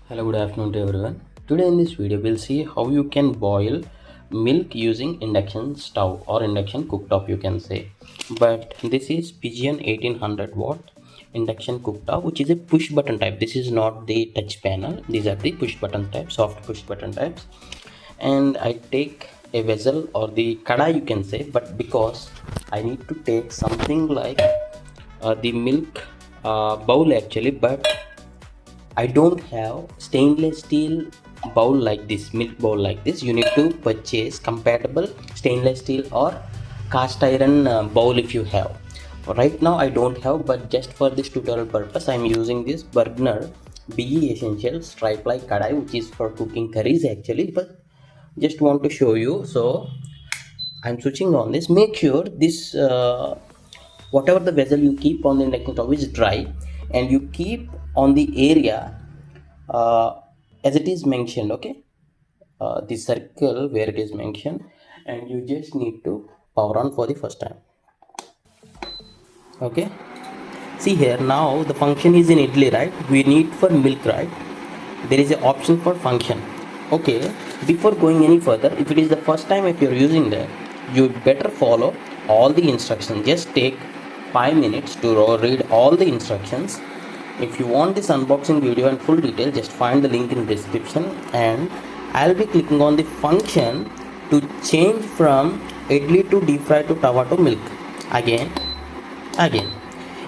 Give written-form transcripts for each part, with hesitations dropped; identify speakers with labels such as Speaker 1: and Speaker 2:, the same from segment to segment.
Speaker 1: Hello, good afternoon to everyone. Today in this video we'll see how you can boil milk using induction stove or induction cooktop, you can say. But this is Pigeon 1800 watt induction cooktop, which is a push button type. This is not the touch panel. These are the push button types, soft push button types. And I take a vessel or the kada, you can say, but because I need to take something like the milk bowl actually, but I don't have stainless steel bowl like this, milk bowl like this. You need to purchase compatible stainless steel or cast iron bowl if you have. Right now I don't have, but just for this tutorial purpose I am using this Burner BE Essentials Tri-ply Kadai, which is for cooking curries actually, but just want to show you. So I'm switching on this. Make sure this whatever the vessel you keep on the induction stove is dry, and you keep on the area uh, as it is mentioned. Okay, the circle where it is mentioned, and you just need to power on for the first time. Okay, see here, now the function is in idli, right? We need for milk, right? There is an option for function. Okay, before going any further, if it is the first time if you're using that, you better follow all the instructions. Just take 5 minutes to read all the instructions. If you want this unboxing video and full detail, just find the link in the description, and I'll be clicking on the function to change from idli to deep fry to tawa to milk. Again,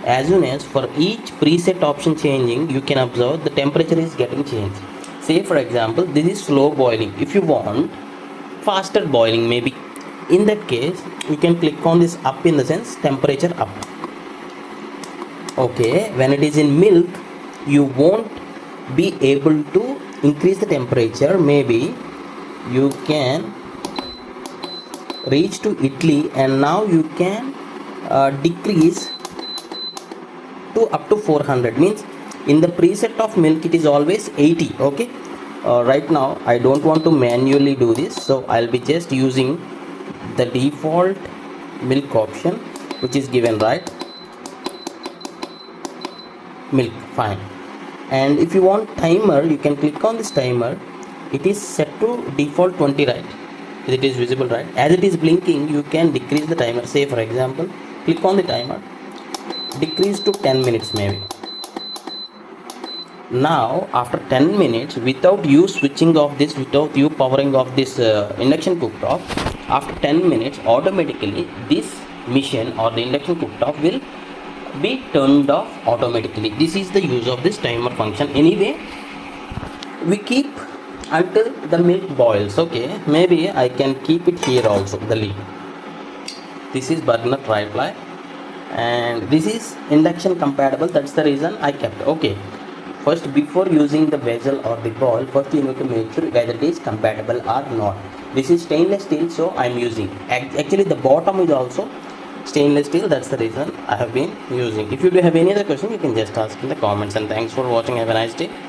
Speaker 1: as soon as for each preset option changing, you can observe the temperature is getting changed. Say for example, this is slow boiling. If you want faster boiling, maybe in that case you can click on this up, in the sense temperature up. Okay, when it is in milk, you won't be able to increase the temperature. Maybe you can reach to idli, and now you can decrease to up to 400. Means in the preset of milk it is always 80. Okay, right now I don't want to manually do this, so I'll be just using the default milk option which is given, right? Milk, fine. And if you want timer, you can click on this timer. It is set to default 20, right? It is visible, right? As it is blinking, you can decrease the timer. Say for example, click on the timer, decrease to 10 minutes maybe. Now after 10 minutes, without you switching off this, without you powering off this induction cooktop, after 10 minutes automatically this machine or the induction cooktop will be turned off automatically. This is the use of this timer function. Anyway, we keep until the milk boils. Okay, maybe I can keep it here also, the lid. This is Burner Tri-ply, and this is induction compatible. That's the reason I kept. Okay, first, before using the vessel or the bowl, first you need to make sure whether it is compatible or not. This is stainless steel, so I'm using. Actually the bottom is also stainless steel. That's the reason I have been using. If you do have any other question, you can just ask in the comments. And thanks for watching. Have a nice day.